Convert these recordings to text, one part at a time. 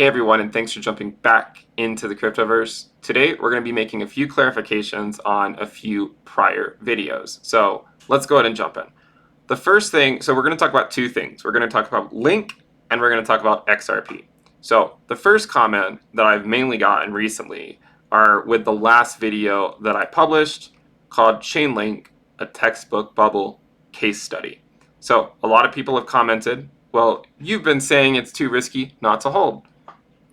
Hey everyone, and thanks for jumping back into the cryptoverse. Today we're going to be making a few clarifications on a few prior videos. So let's go ahead and jump in. The first thing, so we're going to talk about two things. We're going to talk about Link and we're going to talk about XRP. So the first comment that I've mainly gotten recently are with the last video that I published called Chainlink, a textbook bubble case study. So a lot of people have commented, well, you've been saying it's too risky not to hold.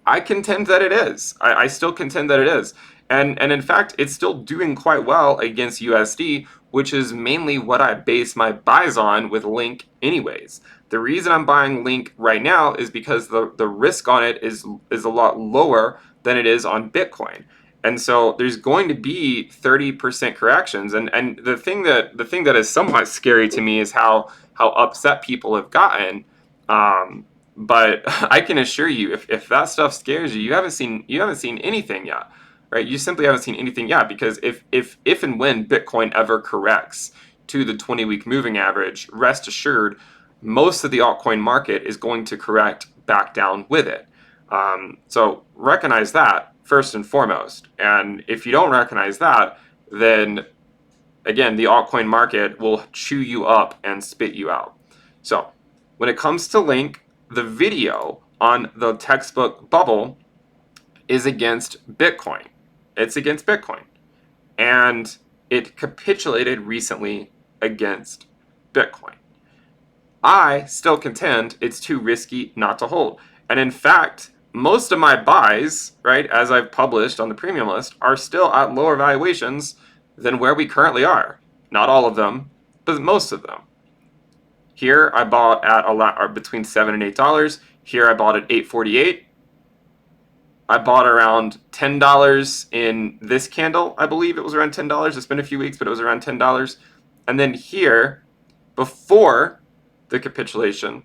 I contend that it is. I still contend that it is. And in fact, it's still doing quite well against USD, which is mainly what I base my buys on with Link anyways. The reason I'm buying Link right now is because the risk on it is a lot lower than it is on Bitcoin. And so there's going to be 30% corrections. And the thing that is somewhat scary to me is how upset people have gotten. But I can assure you, if that stuff scares you, you haven't seen anything yet, right? You simply haven't seen anything yet, because if and when Bitcoin ever corrects to the 20-week moving average, rest assured, most of the altcoin market is going to correct back down with it. So recognize that first and foremost. And if you don't recognize that, then again, the altcoin market will chew you up and spit you out. So when it comes to Link, the video on the textbook bubble is against Bitcoin. It's against Bitcoin. And it capitulated recently against Bitcoin. I still contend it's too risky not to hold. And in fact, most of my buys, right, as I've published on the premium list, are still at lower valuations than where we currently are. Not all of them, but most of them. Here I bought at between $7 and $8. Here I bought at $8.48. I bought around $10 in this candle. I believe it was around $10. It's been a few weeks, but it was around $10. And then here, before the capitulation,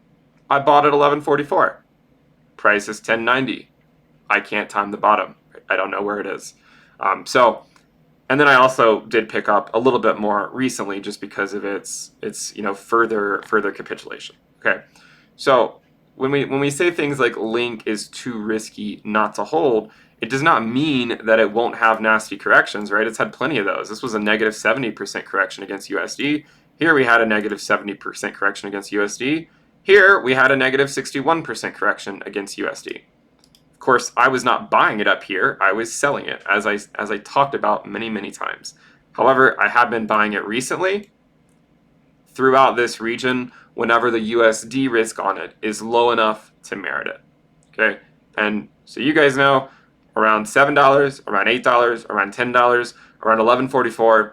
I bought at $11.44. Price is $10.90. I can't time the bottom. I don't know where it is. And then I also did pick up a little bit more recently, just because of its further capitulation. Okay, so when we say things like Link is too risky not to hold, it does not mean that it won't have nasty corrections, right? It's had plenty of those. This was a negative 70% correction against USD. Here we had a negative 70% correction against USD. Here we had a negative 61% correction against USD. Of course, I was not buying it up here. I was selling it, as I talked about many times. However, I have been buying it recently throughout this region whenever the USD risk on it is low enough to merit it. Okay, and so you guys know, around $7, around $8, around $10, around $11.44,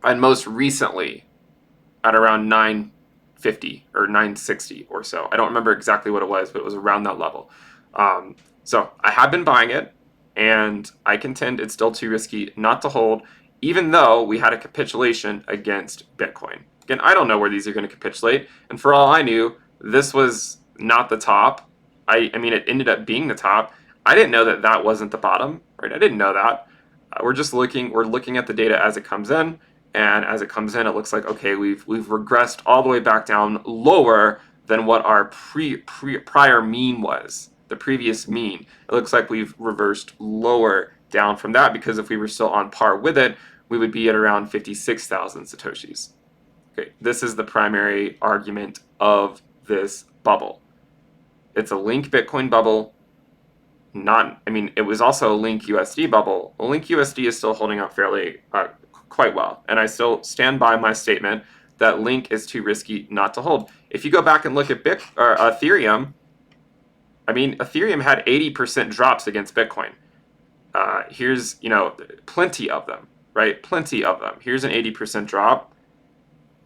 and most recently at around $9.50 or $9.60 or so. I don't remember exactly what it was, but it was around that level. So I have been buying it, and I contend it's still too risky not to hold, even though we had a capitulation against Bitcoin. Again, I don't know where these are going to capitulate, and for all I knew, this was not the top. I mean, it ended up being the top. I didn't know that that wasn't the bottom, right? I didn't know that. We're looking at the data as it comes in, and as it comes in, it looks like, okay, we've regressed all the way back down lower than what our prior mean was. The previous mean. It looks like we've reversed lower down from that, because if we were still on par with it, we would be at around 56,000 Satoshis. Okay, this is the primary argument of this bubble. It's a Link Bitcoin bubble. It was also a Link USD bubble. A Link USD is still holding up fairly quite well, and I still stand by my statement that Link is too risky not to hold. If you go back and look at Ethereum, Ethereum had 80% drops against Bitcoin. Here's, plenty of them, right? Plenty of them. Here's an 80% drop.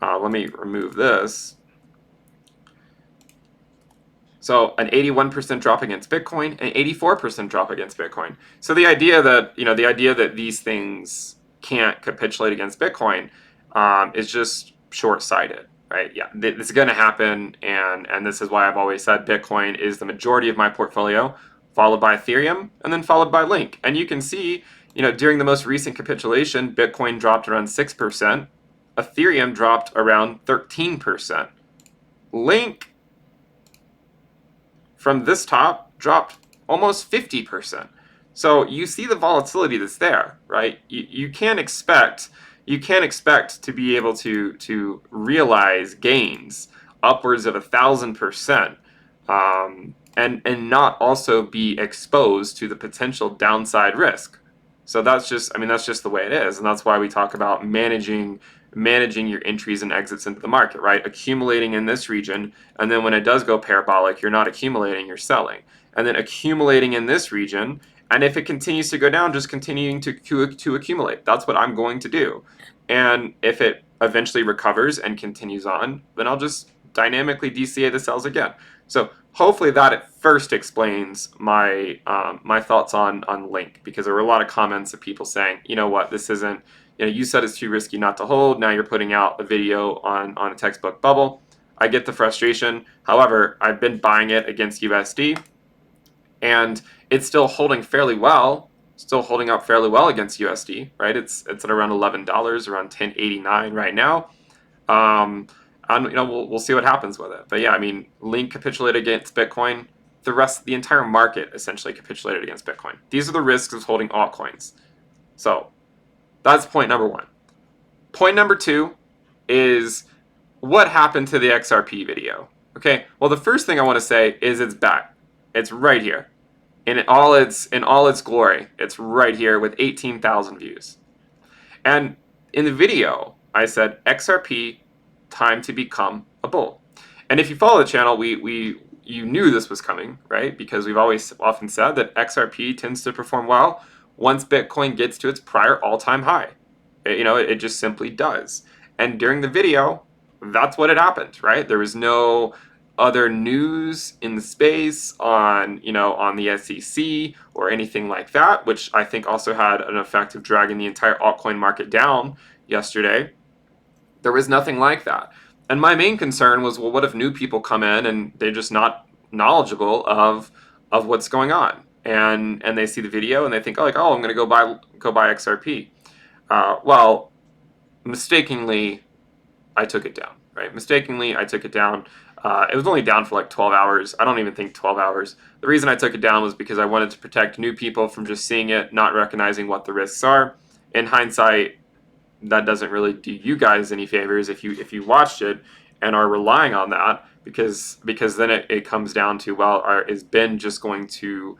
Let me remove this. So an 81% drop against Bitcoin, an 84% drop against Bitcoin. So the idea that these things can't capitulate against Bitcoin is just short-sighted. Right? Yeah, this is going to happen, and this is why I've always said Bitcoin is the majority of my portfolio, followed by Ethereum, and then followed by Link. And you can see, during the most recent capitulation, Bitcoin dropped around 6%, Ethereum dropped around 13%. Link, from this top, dropped almost 50%. So you see the volatility that's there, right? You can't expect to be able to realize gains upwards of 1,000%, and not also be exposed to the potential downside risk. So that's just, I mean, that's just the way it is, and that's why we talk about managing your entries and exits into the market, right? Accumulating in this region, and then when it does go parabolic, you're not accumulating, you're selling, and then accumulating in this region, and if it continues to go down, just continuing to accumulate. That's what I'm going to do. And if it eventually recovers and continues on, then I'll just dynamically DCA the sells again. So hopefully that at first explains my my thoughts on Link, because there were a lot of comments of people saying, you know what, this isn't, you know, you said it's too risky not to hold. Now you're putting out a video on a textbook bubble. I get the frustration. However, I've been buying it against USD, and it's still holding fairly well. Still holding up fairly well against USD, right? It's at around $11, around 10.89 right now. And you know, we'll see what happens with it. But yeah, I mean, Link capitulated against Bitcoin. The entire market essentially capitulated against Bitcoin. These are the risks of holding altcoins. So that's point number one. Point number two is what happened to the XRP video. Okay, well, the first thing I want to say is it's back. It's right here in all its glory. It's right here with 18,000 views. And in the video, I said XRP, time to become a bull. And if you follow the channel, you knew this was coming, right? Because we've always often said that XRP tends to perform well once Bitcoin gets to its prior all-time high. It just simply does. And during the video, that's what had happened, right? There was no other news in the space on the SEC or anything like that, which I think also had an effect of dragging the entire altcoin market down yesterday. There was nothing like that. And my main concern was, well, what if new people come in and they're just not knowledgeable of what's going on, and they see the video and they think, oh, I'm going to go buy XRP. Well, mistakenly, I took it down, right? Mistakenly, I took it down. It was only down for like 12 hours. I don't even think 12 hours. The reason I took it down was because I wanted to protect new people from just seeing it, not recognizing what the risks are. In hindsight, that doesn't really do you guys any favors if you watched it and are relying on that, because then it comes down to, well, is Ben just going to,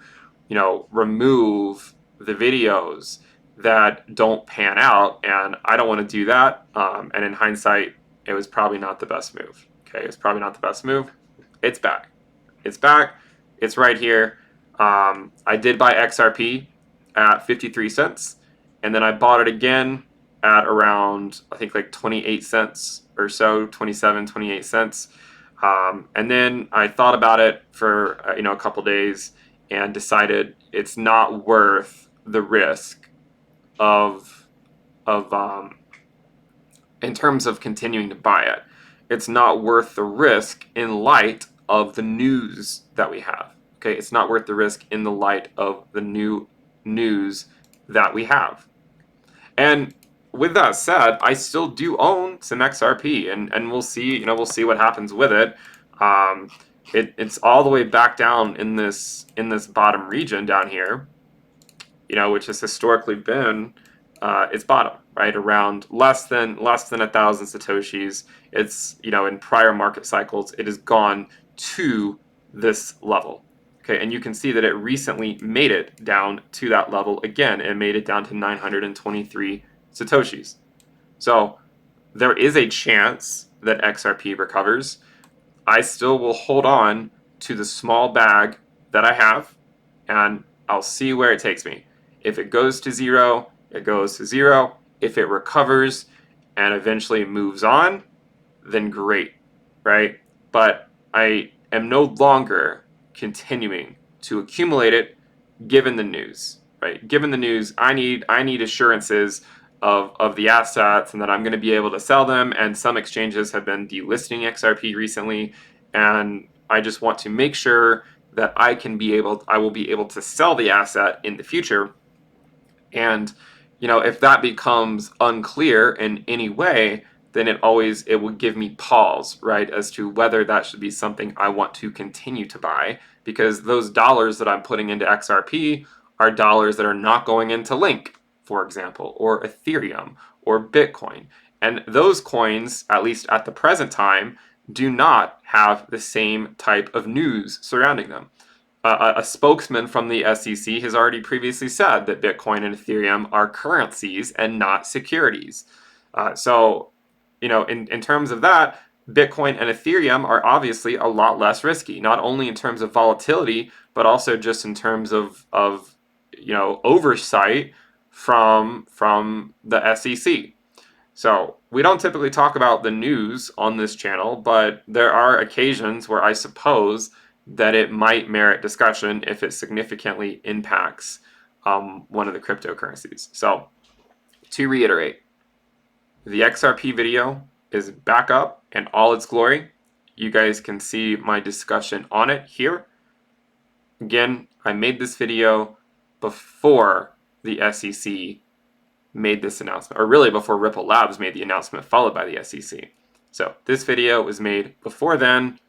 remove the videos that don't pan out? And I don't want to do that. And in hindsight, it was probably not the best move. Okay, it's probably not the best move. It's back. It's back. It's right here. I did buy XRP at 53 cents, and then I bought it again at around, I think, like 28 cents or so, 27, 28 cents. And then I thought about it for a couple days and decided it's not worth the risk of in terms of continuing to buy it. It's not worth the risk in light of the news that we have. Okay, it's not worth the risk in the light of the new news that we have. And with that said, I still do own some XRP, and we'll see. We'll see what happens with it. It's all the way back down in this bottom region down here, which has historically been its bottom, right around less than 1,000 satoshis. It's in prior market cycles, it has gone to this level. Okay, and you can see that it recently made it down to that level again, and made it down to 923 satoshis. So there is a chance that XRP recovers. I still will hold on to the small bag that I have, and I'll see where it takes me. If it goes to zero, it goes to zero. If it recovers and eventually moves on, then great, right? But I am no longer continuing to accumulate it given the news, right? Given the news, I need assurances of the assets, and that I'm going to be able to sell them. And some exchanges have been delisting XRP recently, and I just want to make sure that I will be able to sell the asset in the future. And if that becomes unclear in any way, then it will give me pause, right, as to whether that should be something I want to continue to buy, because those dollars that I'm putting into XRP are dollars that are not going into Link, for example, or Ethereum or Bitcoin. And those coins, at least at the present time, do not have the same type of news surrounding them. A spokesman from the SEC has already previously said that Bitcoin and Ethereum are currencies and not securities. So, in terms of that, Bitcoin and Ethereum are obviously a lot less risky, not only in terms of volatility, but also just in terms of oversight from the SEC. So we don't typically talk about the news on this channel, but there are occasions where I suppose that it might merit discussion if it significantly impacts one of the cryptocurrencies. So to reiterate, the XRP video is back up in all its glory. You guys can see my discussion on it here. Again, I made this video before the SEC made this announcement, or really before Ripple Labs made the announcement followed by the SEC. So this video was made before then.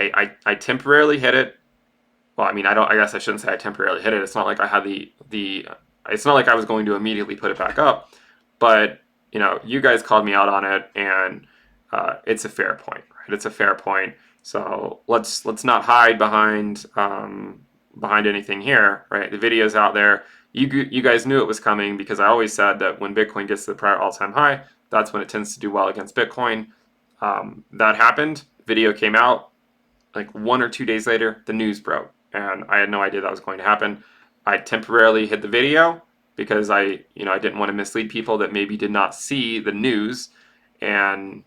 I temporarily hit it. Well, I mean, I guess I shouldn't say I temporarily hit it. It's not like I had it's not like I was going to immediately put it back up, but you guys called me out on it, and it's a fair point, right? It's a fair point. So let's not hide behind anything here, right? The video's out there. You guys knew it was coming, because I always said that when Bitcoin gets to the prior all-time high, that's when it tends to do well against Bitcoin. That happened. Video came out. Like 1 or 2 days later, the news broke, and I had no idea that was going to happen. I temporarily hid the video because I didn't want to mislead people that maybe did not see the news, and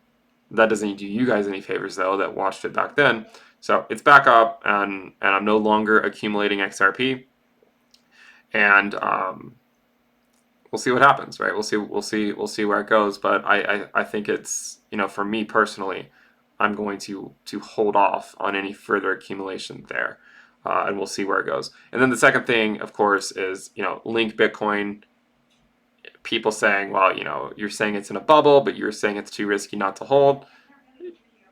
that doesn't do you guys any favors, though, that watched it back then. So it's back up, and I'm no longer accumulating XRP, and we'll see what happens, right? We'll see where it goes. But I think it's, for me personally, I'm going to hold off on any further accumulation there, and we'll see where it goes. And then the second thing, of course, is Link Bitcoin. People saying, well, you're saying it's in a bubble, but you're saying it's too risky not to hold.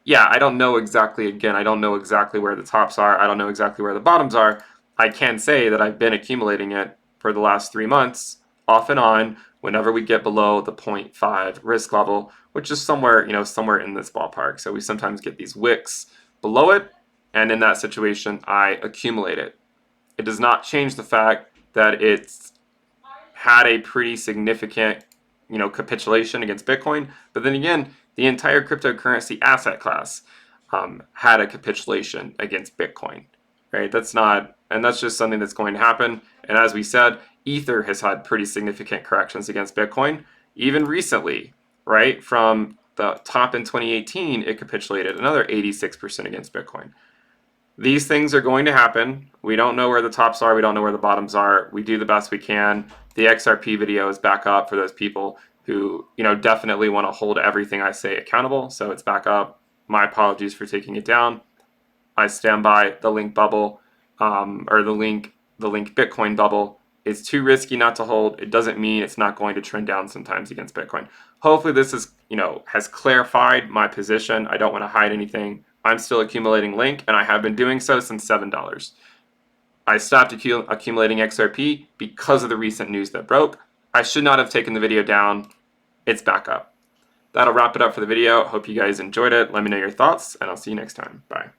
Yeah, I don't know exactly. Again, I don't know exactly where the tops are. I don't know exactly where the bottoms are. I can say that I've been accumulating it for the last 3 months, off and on, whenever we get below the 0.5 risk level, which is somewhere in this ballpark. So we sometimes get these wicks below it, and in that situation, I accumulate it. It does not change the fact that it's had a pretty significant, capitulation against Bitcoin. But then again, the entire cryptocurrency asset class had a capitulation against Bitcoin, right? That's just something that's going to happen. And as we said, Ether has had pretty significant corrections against Bitcoin, even recently, right? From the top in 2018, it capitulated another 86% against Bitcoin. These things are going to happen. We don't know where the tops are. We don't know where the bottoms are. We do the best we can. The XRP video is back up for those people who, definitely want to hold everything I say accountable. So it's back up. My apologies for taking it down. I stand by the Link bubble, or the Link Bitcoin bubble. It's too risky not to hold. It doesn't mean it's not going to trend down sometimes against Bitcoin. Hopefully this is, has clarified my position. I don't want to hide anything. I'm still accumulating Link, and I have been doing so since $7. I stopped accumulating XRP because of the recent news that broke. I should not have taken the video down. It's back up. That'll wrap it up for the video. Hope you guys enjoyed it. Let me know your thoughts, and I'll see you next time. Bye.